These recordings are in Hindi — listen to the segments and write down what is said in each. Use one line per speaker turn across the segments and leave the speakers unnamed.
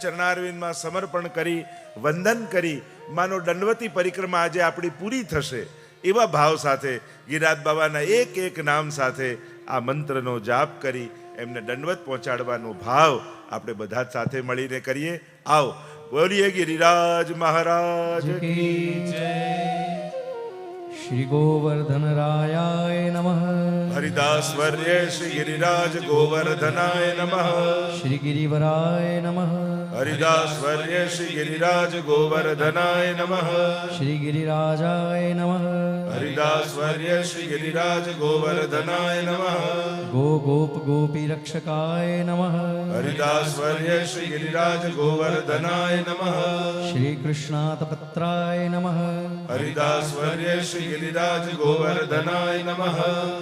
ચરણારવિંદમાં સમર્પણ કરી વંદન કરી માનો દંડવતી પરિક્રમા આજે આપણી પૂરી થશે એવા ભાવ સાથે ગિરિરાજ બાબાના એક એક નામ સાથે આ મંત્રનો જાપ કરી એમને દંડવત પહોંચાડવાનો ભાવ આપણે બધા જ સાથે મળીને કરીએ. આવો બોલીએ ગિરિરાજ મહારાજ કી જય.
श्री गोवर्धन रायाय नमः.
हरिदास वर्य श्री गिरिराज गोवर्धनाय नमः.
श्री गिरिवराय नमः.
हरिदास वर्य श्री गिरिराज गोवर्धनाय नमः.
श्री गिरिराजाय नमः.
हरिदास वर्य श्री गिरिराज गोवर्धनाय नमः.
गो गोप गोपी रक्षकाय नमः.
हरिदास वर्य श्री गिरिराज गोवर्धनाय नमः.
श्री कृष्णातपत्राय नमः.
हरिदास वर्य श्री गिरिराज गोवर्धनाय नमः.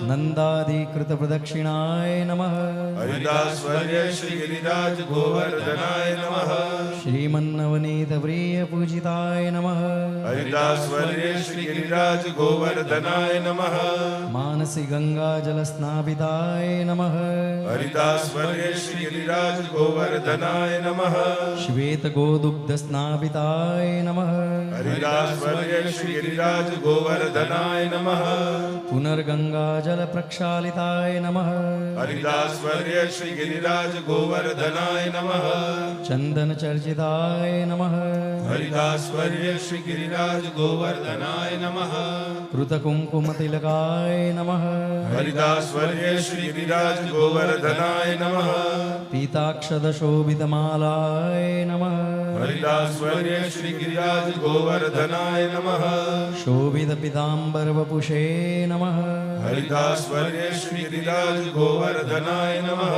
नंदाधिकृत प्रदक्षिणाय नमः.
हरिदास वर्य श्री गिरिराज गोवर्धनाय नमः.
श्रीमन्नवनीत प्रिय पूजिताय नमः.
हरिदास वर्य श्री गिरिराज गोवर्धनाय नमः.
मानसी गंगा जल स्नापिताय नमः.
हरिदास वर्य श्री गिरिराज गोवर्धनाय नमः.
श्वेत गोदुग्ध स्नापिताय नमः.
हरिदास वर्य श्री गिरिराज गोवर्धनाय नमः.
पुनर्गंगा जल प्रक्षालिताय नमः.
हरिदास वर्य श्री गिरिराज गोवर्धनाय नमः.
चंदन चर्चिताय नमः.
हरिदास वर्य श्री गिरिराज गोवर्धनाय नमः.
कृत कुंकुम तिलकाय नमः.
हरिदास वर्य श्री गिरिराज गोवर्धनाय नमः.
पीताक्षद शोभित मालाय नमः.
हरिदास वर्य श्री गिरिराज गोवर्धनाय नमः.
शोभित पीतांबर वपुषे नमः.
हरिदास वर्य श्री गिरिराज गोवर्धनाय नमः.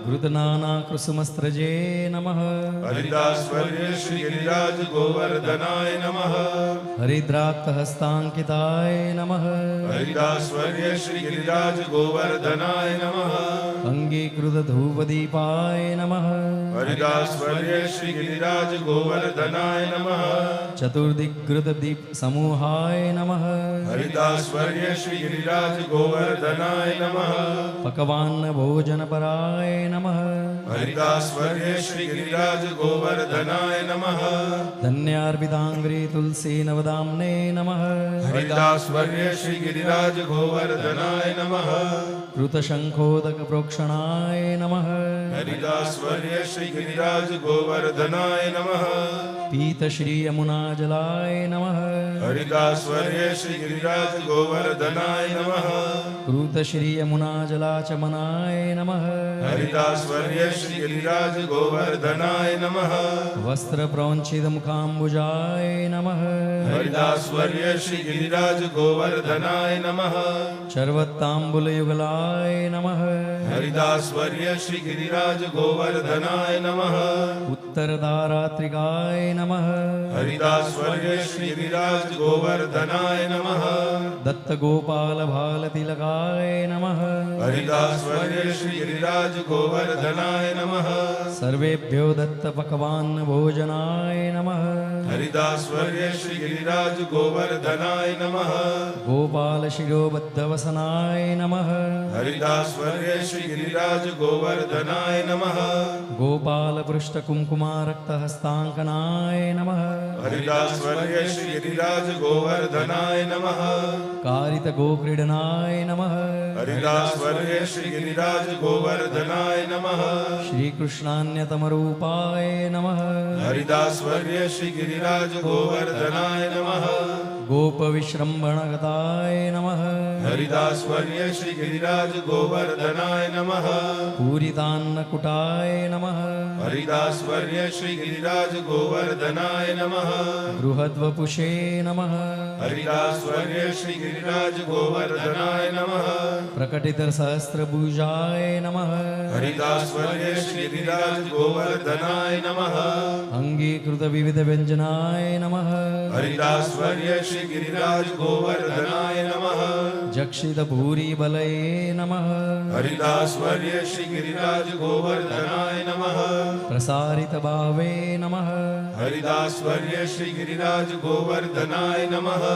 घृतनाना कुसुमस्त्रजे नमः.
हरिदास वर्य श्री गिरिराज गोवर्धनाय नमः.
हरिद्राक्त हस्तांकिताय नमः.
हरिदास वर्य श्री गिरिराज गोवर्धनाय नमः.
अंगीकृत धूपदीपाय नमः.
हरिदास वर्य श्री गिरिराज गोवर्धनाय नमः.
चतुर्दिग्गृत दीप समूहाय नमः.
हरिदास वर्य श्री गिरिराज गोवर्धनाय नमः.
पकवान्न भोजन पराय नमः.
हरिदास वर्य श्री गिरिराज गोवर्धनाय नमः.
धन्यार्पितांग्री तुलसी नवदाम्ने नमः.
हरिदास वर्य श्री गिरिराज गोवर्धनाय नमः.
कृत शंखोदक प्रोक्षणाय नमः.
हरिदास वर्य श्री गिरिराज गोवर्धनाय नमः.
पीत श्री यमुना जलाय नमः.
हरिदास वर्य श्री गिरिराज गोवर्धनाय नमः.
कृत श्री यमुना जलाचमनाय नमः.
हरिदास वर्य श्री गिरिराज गोवर्धनाय नमः.
वस्त्र प्रौंचित मुखाम्बुजाय नमः.
हरिदास वर्य श्री गिरिराज गोवर्धनाय नमः.
शर्वत्ताम्बुल युगलाय नमः.
हरिदास वर्य श्री गिरिराज गोवर्धनाय नमः.
उत्तरधारात्रिकाय नमः.
हरिदास वर्य श्री गिरिराज गोवर्धनाय नमः.
दत्त गोपाल भाल तिलकाय नमः.
हरिदास वर्य श्री गिरिराज गोवर्धनाय नमः.
सर्वेभ्यो दत्त पकवान्न भोजनाय नमः.
हरिदास वर्य श्री गिरिराज गोवर्धनाय नमः.
गोपाल शिरोबद्ध वसनाय नमः.
हरिदास वर्य श्री गिरिराज गोवर्धनाय नमः.
गोपाल पृष्ठ कुंकुमारक्त हस्तांकनाय नमः.
हरिदास वर्य श्री गिरिराज गोवर्धनाय नमः.
कारित गोक्रीडनाय नमः.
हरिदास वर्य श्री गिरिराज गोवर्धनाय नमः.
श्री कृष्णान्यतम रूपाय नमः.
हरिदास वर्य श्री गिरिराज गोवर्धनाय नमः.
गोप विश्रंभणगताय नमः.
हरिदास वर्य श्री गिरिराज गोवर्धनाय नमः.
पूरितान्नकुटाय नमः.
हरिदास वर्य श्री गिरिराज गोवर्धनाय नमः.
बृहद्वपुषे नमः.
हरिदास वर्य श्री गिरिराज गोवर्धनाय नमः.
प्रकटित सहस्त्रभुजाय नमः.
हरिदास वर्य श्री गिरिराज गोवर्धनाय नमः.
अंगीकृत विविध व्यंजनाय नमः.
हरिदास वर्य श्री गिरिराज गोवर्धनाय नमः.
जक्षित भूरि बलये नमः
हरिदासवर्य श्री गिरिराज गोवर्धनाय नमः
प्रसारित भावे नमः
हरिदासवर्य श्री गिरिराज गोवर्धनाय नमः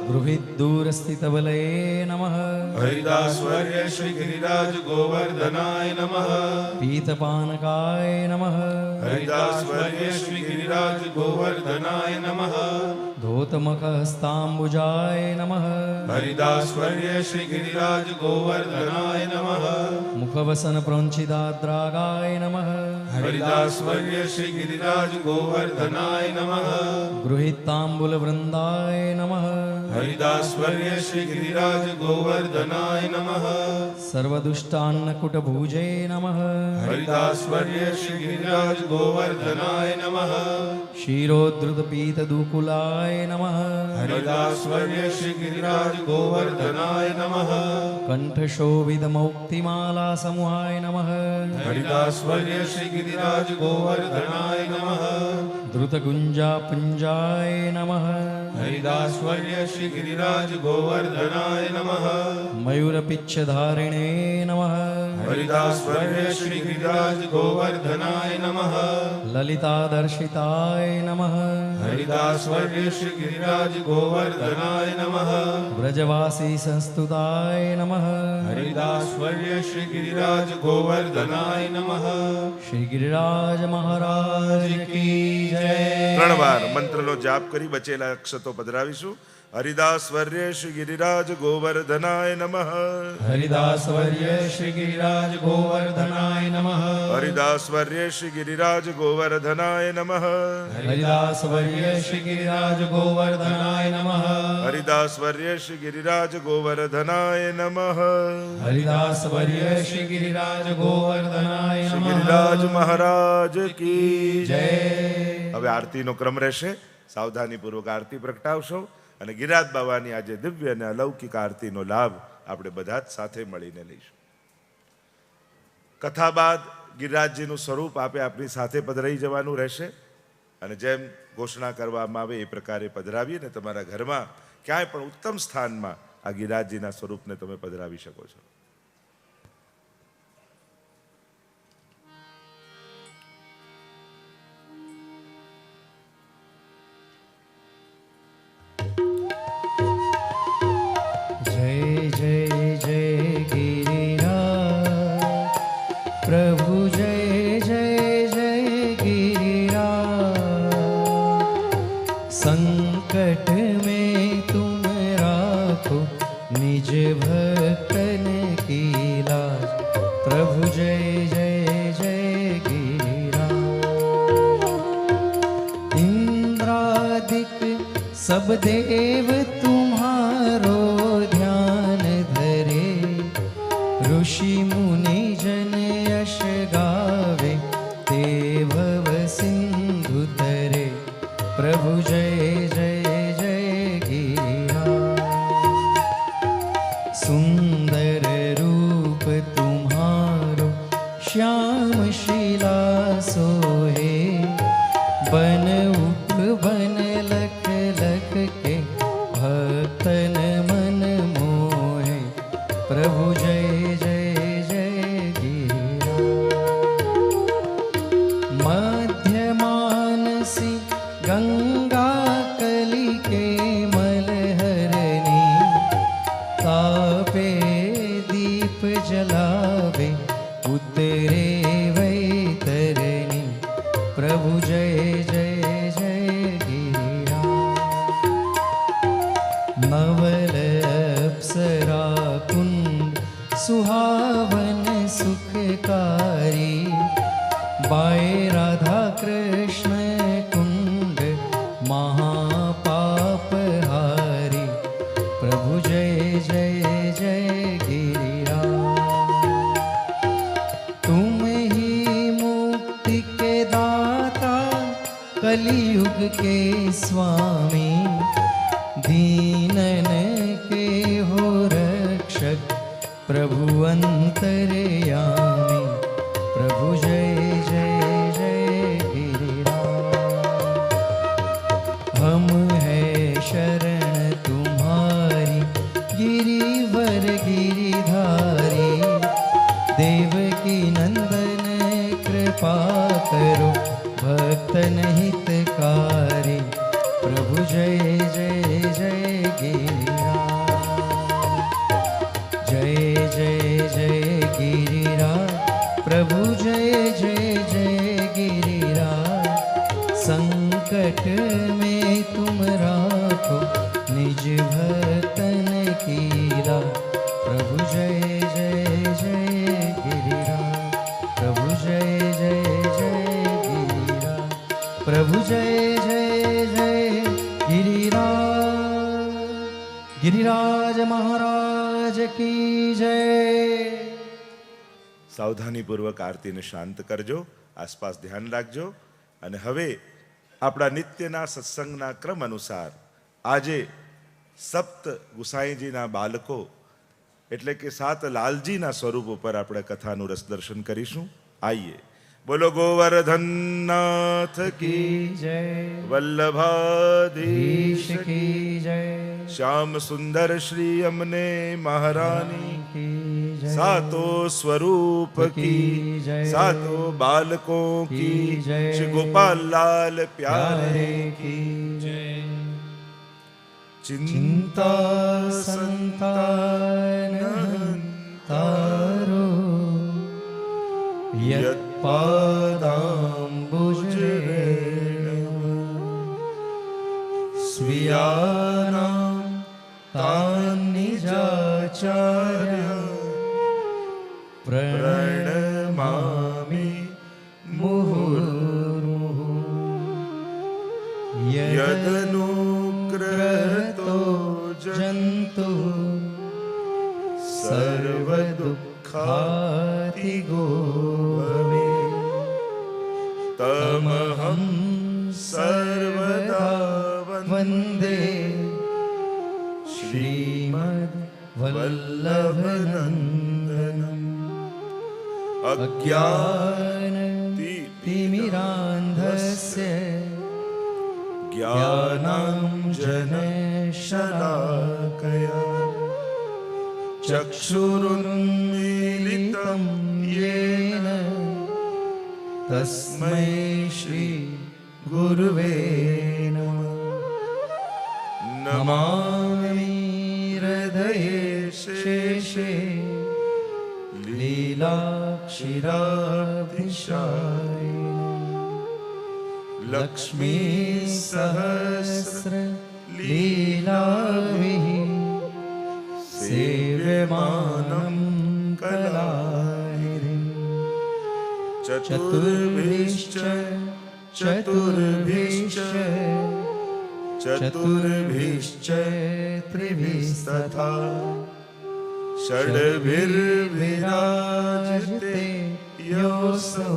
गृहीत दूरस्थित बलये नमः
हरिदासवर्य श्री गिरिराज गोवर्धनाय नमः
पीतपानकाय नमः
हरिदासवर्य श्री गिरिराज गोवर्धनाय नमः
धोतमकहस्ताम्बुजाय नमः
हरिदासवर्य श्री गिरिराज गोवर्धनाय नमः
मुखवसन प्रोञ्चिदाद्रागाय नमः
हरिदासवर्य श्री गिरिराज गोवर्धनाय नमः
गृहीताम्बुलवृन्दाय नमः
हरिदासवर्य श्री गिरिराज गोवर्धनाय नमः
सर्वदुष्टान्नकुटभुजे नमः
हरिदासवर्य श्री गिरिराज गोवर्धनाय नमः
क्षीरोद्धृतपीतदुकुलाय नमः
हरिदासवर्य श्री गिरिराज गोवर्धनाय नमः
कंठशोभितमौक्तिमाला समूहाय नमः
हरिदासवर्य श्री गिरिराज गोवर्धनाय नमः
द्रुतगुञ्जापुञ्जाय नमः
हरिदासवर्य श्री गिरिराज गोवर्धनाय नमः
मयूरपिच्छधारिणे नमः
हरिदासवर्य श्री गिरिराज गोवर्धनाय नमः
ललितादर्शिताय नमः
हरिदासवर्य श्री गिरिराज गोवर्धनाय नमः
व्रजवासी संस्तुताय नमः
हरिदासवर्य श्री गिरिराज गोवर्धनाय नमः
श्री गिरिराज महाराज की जय।
3 વાર મંત્રનો જાપ કરી બચેલા અક્ષતો પધરાવીશું. હરિદાસવર્ય શ્રી ગિરિરાજ ગોવર્ધનાય નમઃ.
हरिदासवर्य श्री गिरिराज गोवर्धनाय नमः
હરિદાસવર્ય શ્રી ગિરિરાજ ગોવર્ધનાય નમઃ.
हरिदासवर्य श्री गिरिराज गोवर्धनाय नमः
હરિદાસવર્ય શ્રી ગિરિરાજ ગોવર્ધનાય નમઃ.
हरिदासवर्य श्री गिरिराज गोवर्धनाय
શ્રી
नमः
ગિરિરાજ મહારાજ કી જય.
जय।
હવે આરતીનો ક્રમ રહેશે. સાવધાનીપૂર્વક આરતી પ્રગટાવશો અને ગિરિરાજ બાવાની આજે દિવ્ય અને અલૌકિક આરતીનો લાભ આપણે બધા જ સાથે મળીને લઈશું. કથા બાદ ગિરિરાજજીનું સ્વરૂપ આપે આપણી સાથે પધરાઈ જવાનું રહેશે અને જેમ ઘોષણા કરવામાં આવે એ પ્રકારે પધરાવી અને તમારા ઘરમાં ક્યાંય પણ ઉત્તમ સ્થાનમાં આ ગિરિરાજજીના સ્વરૂપને તમે પધરાવી શકો છો.
जय जय जय गिरिराज प्रभु जय जय जय गिरिराज संकट में तुम राखो निज भक्तन की लाज प्रभु जय जय जय गिरिराज इंद्रादिक सब देव तुम्हारो ध्यान धरे ऋषि मुनि जन यश गावे ते भव सिंधु तरे प्रभु जय जय जय गिरिराज सुंदर रूप तुम्हारो श्याम शिला सोहे बन उपवन लख लख के भक्तन मन मोहे प्रभु जय जय जय गिरिराज मध्य मानसी गंगा कली के मलहरनी तापे दीप जलावे उतरे वैतरणी प्रभु जय जय जय गिरिराज नवल अप्सरा कुंड सुहावन सुखकारी बाय राधा कृष्ण कुंड महापाप हारी प्रभु जय जय जय गिरिराज तुम ही मुक्ति के दाता कलियुग के स्वामी दीनन के हो रक्षक प्रभु अंतर्यामी प्रभु जय जय जय गिरिराज हम है शरण तुम्हारी गिरिवर नंदन कृपा करो भक्तन हितकारी प्रभु जय जय जय गिरिराज जय जय जय गिरिराज प्रभु जय जय जय गिरिराज संकट में तुम राखो निज भक्तन की लाज प्रभु जय जय जय गिरिराज प्रभु जय जय जय गिरिराज प्रभु जय जय जय गिरिराज गिरिराज महाराज की जय
સાવધાનીપૂર્વક આરતીને શાંત કરજો, આસપાસ ધ્યાન રાખજો. અને હવે આપણા નિત્યના સત્સંગના ક્રમ અનુસાર આજે સપ્ત ગુસાઈજીના બાળકો એટલે કે સાત લાલજીના સ્વરૂપ ઉપર આપણે કથાનું રસ દર્શન કરીશું. આઈએ, બોલો ગોવર્ધનનાથ કી
જય
વલ્લભાધીશ
કી જય
શ્યામ સુંદર શ્રી અમને મહારાની
की जय
सातो स्वरूप की
जय
सातो बालकों की
जय
श्री गोपाल लाल प्यारे
की जय
चिंता
संतान तारो यत् पादाम्बुजरेण स्वीयानां तान् निजाचार्य प्रणमामि मुहुर्मुहुः यदनुग्रहतो जन्तु सर्वदुःखातिगो भवेत्
तमहं सर्वदा
वन्दे श्रीमद्वल्लभनन्दनम् अज्ञानतिमिरान्धस्य ज्ञानाञ्जनशलाकया चक्षुरुन्मीलितं येन तस्मै श्री गुरुवे नमः. नमामि हृदये शेषे लीलाक्षिराभिषायिने लक्ष्मी सहस्र लीलाभिः सेव्यमानं कलानिधिम् चतुर्भिश्च चतुर्भिश्च चतुर्भिश्च त्रिभिस्तथा षड्भिर्विराजते योऽसौ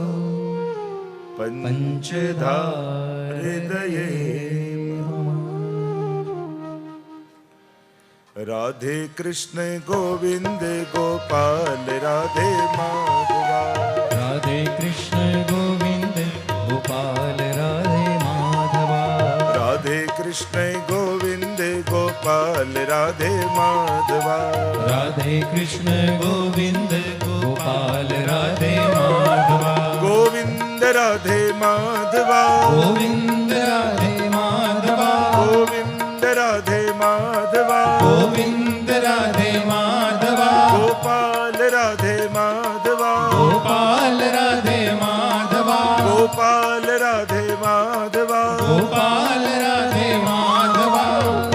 पञ्चधा हृदये मम.
राधे कृष्ण गोविंद गोपाल राधे माधवा
राधे कृष्ण गोविंद गोपाल राधे माधवा
राधे कृष्ण गोविंद गोपाल राधे माधवा
राधे कृष्ण गोविंद गोपाल राधे माधवा
गोविंद राधे माधवा
गोविंद राधे माधवा
गोविंद राधे माधवा
गोविंद राधे माधवा
गोपाल राधे माधवा
गोपाल राधे माधवा
गोपाल राधे माधवा
गोपाल राधे माधवा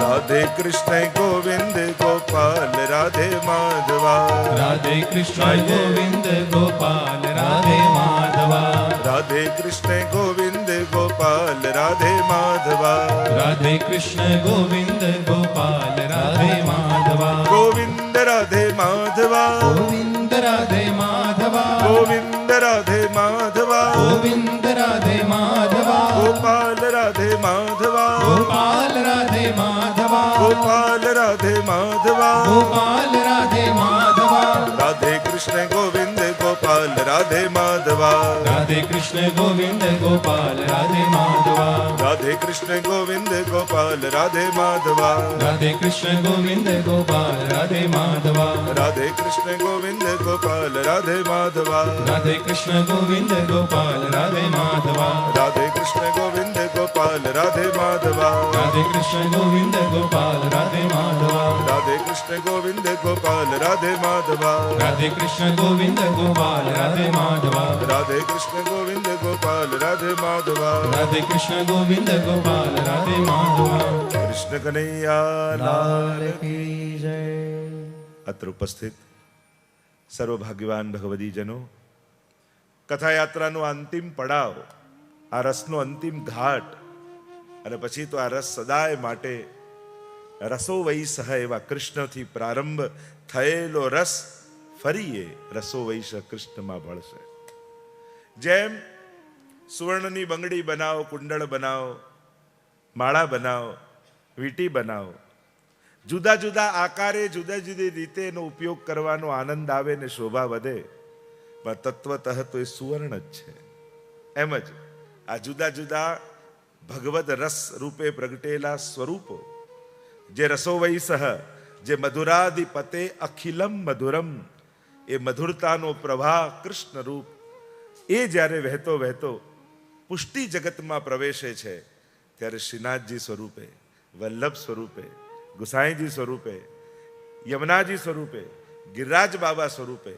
राधे कृष्ण गोविंद गोपाल राधे माधवा
राधे कृष्ण गोविंद गोपाल राधे माधवा
राधे कृष्ण गोविंद गोपाल राधे माधवा
राधे कृष्ण गोविंद गोपाल राधे माधवा
गोविंद राधे माधवा
गोविंद राधे माधवा
गोविंद राधे माधवा
गोविंद राधे माधवा
गोपाल राधे माधवा
गोपाल राधे माधवा
गोपाल राधे माधवा
गोपाल राधे माधवा
राधे कृष्ण गोविंद ગોપાલ રાધે માધવા
રાધે કૃષ્ણ ગોવિંદ ગોપાલ રાધે માધવા
રાધે કૃષ્ણ ગોવિંદ ગોપાલ રાધે માધવા
રાધે કૃષ્ણ ગોવિંદ ગોપાલ રાધે માધવા
રાધે કૃષ્ણ ગોવિંદ ગોપાલ રાધે માધવા
રાધે કૃષ્ણ ગોવિંદ ગોપાલ રાધે માધવા
રાધે કૃષ્ણ ગોવિંદ ગોપાલ રાધે માધવા
રાધે કૃષ્ણ ગોવિંદ ગોપાલ રાધે માધવા
રાધે કૃષ્ણ ગોવિંદ ગોપાલ રાધે માધવા
રાધે કૃષ્ણ ગોવિંદ ગોપાલ રાધે માધવા
રાધે કૃષ્ણ ગોવિંદ ગોપાલ રાધે માધવા
રાધે કૃષ્ણ ગોવિંદ ગોપાલ રાધે માધવા
કૃષ્ણ કનૈયા
લાલ કી જય.
અત્ર ઉપસ્થિત સર્વભાગ્યવાન ભગવદીજનો, કથાયાત્રાનો અંતિમ પડાવ, આ રસનો અંતિમ ઘાટ, અને પછી તો આ રસ સદાય માટે રસો વૈશ એવા કૃષ્ણથી પ્રારંભ થયેલો રસ ફરી એ રસો વૈશ કૃષ્ણમાં ભળશે. જેમ સુવર્ણની બંગડી બનાવો, કુંડળ બનાવો, માળા બનાવો, વીંટી બનાવો, જુદા જુદા આકારે જુદા જુદી રીતે એનો ઉપયોગ કરવાનો આનંદ આવે ને શોભા વધે, પણ તત્વતઃ તો એ સુવર્ણ જ છે. એમ જ આ જુદા જુદા ભગવદ રસ રૂપે પ્રગટેલા સ્વરૂપો, જે રસો વૈસહ, જે મધુરાધિપતે અખિલમ મધુરમ, એ મધુરતાનો પ્રવાહ કૃષ્ણ રૂપ, એ જ્યારે વહેતો વહેતો પુષ્ટિ જગતમાં પ્રવેશે છે, ત્યારે શ્રીનાથજી સ્વરૂપે, વલ્લભ સ્વરૂપે, ગુસાઈજી સ્વરૂપે, યમુનાજી સ્વરૂપે, ગિરિરાજ બાબા સ્વરૂપે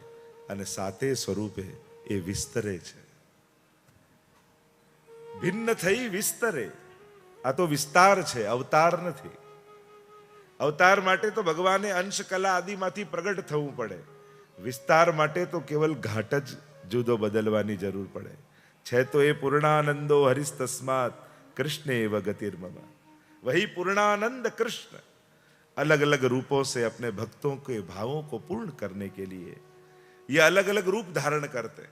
અને સાતે સ્વરૂપે એ વિસ્તરે છે. ભિન્ન થઈ વિસ્તરે. આ તો વિસ્તાર છે, અવતાર નથી. અવતાર માટે તો ભગવાને અંશ કલા આદિમાંથી પ્રગટ થવું પડે. વિસ્તાર માટે તો કેવલ ઘાટ જ જુદો બદલવાની જરૂર પડે છે. તો એ પૂર્ણાનંદો હરિસ તસ્માત कृष्ण एव गतिर्मम. वही पूर्णानंद कृष्ण अलग अलग रूपों से अपने भक्तों के भावों को पूर्ण करने के लिए ये अलग अलग रूप धारण करते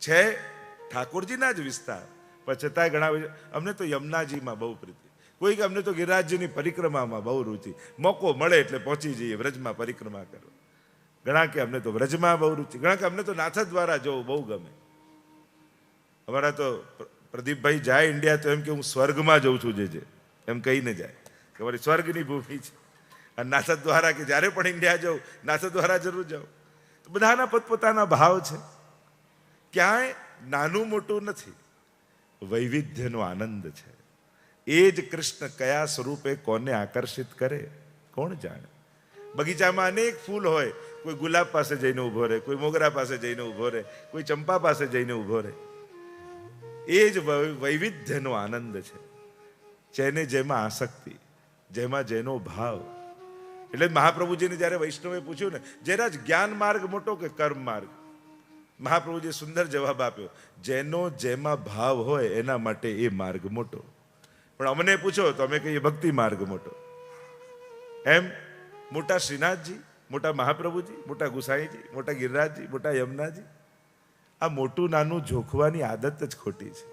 छे. ઠાકોરજીના જ વિસ્તાર, પણ છતાંય ઘણા અમને તો યમુનાજીમાં બહુ પ્રીતિ, કોઈ કે અમને તો ગિરિરાજજીની પરિક્રમામાં બહુ રુચિ, મોકો મળે એટલે પહોંચી જઈએ વ્રજમાં પરિક્રમા કરો. ઘણા કે અમને તો વ્રજમાં બહુ રુચિ, ઘણા કે અમને તો નાથ દ્વારા જવું બહુ ગમે. અમારા તો પ્રદીપભાઈ જાય ઇન્ડિયા તો એમ કે હું સ્વર્ગમાં જઉં છું, જે એમ કહીને જાય કે મારી સ્વર્ગની ભૂમિ છે. અને નાથ દ્વારા કે જ્યારે પણ ઇન્ડિયા જાઉં નાથ દ્વારા જરૂર જાઉં. તો બધાના પોતપોતાના ભાવ છે, ક્યાંય નાનું મોટું નથી, વૈવિધ્યનો આનંદ છે. એ જ કૃષ્ણ કયા સ્વરૂપે કોને આકર્ષિત કરે કોણ જાણે. બગીચામાં અનેક ફૂલ હોય, કોઈ ગુલાબ પાસે જઈને ઊભો રહે, કોઈ મોગરા પાસે જઈને ઊભો રહે, કોઈ ચંપા પાસે જઈને ઊભો રહે. એ જ વૈવિધ્યનો આનંદ છે. જેને જેમાં આસક્તિ, જેમાં જેનો ભાવ. એટલે મહાપ્રભુજીને જ્યારે વૈષ્ણવે પૂછ્યું ને, જેના જ જ્ઞાન માર્ગ મોટો કે કર્મ માર્ગ, મહાપ્રભુજીએ સુંદર જવાબ આપ્યો, જેનો જેમાં ભાવ હોય એના માટે એ માર્ગ મોટો. પણ અમને પૂછો તો અમે કહીએ ભક્તિ માર્ગ મોટો. એમ મોટા શ્રીનાથજી, મોટા મહાપ્રભુજી, મોટા ગુસાઈજી, મોટા ગિરિરાજજી, મોટા યમુનાજી, આ મોટું નાનું જોખવાની આદત જ ખોટી છે.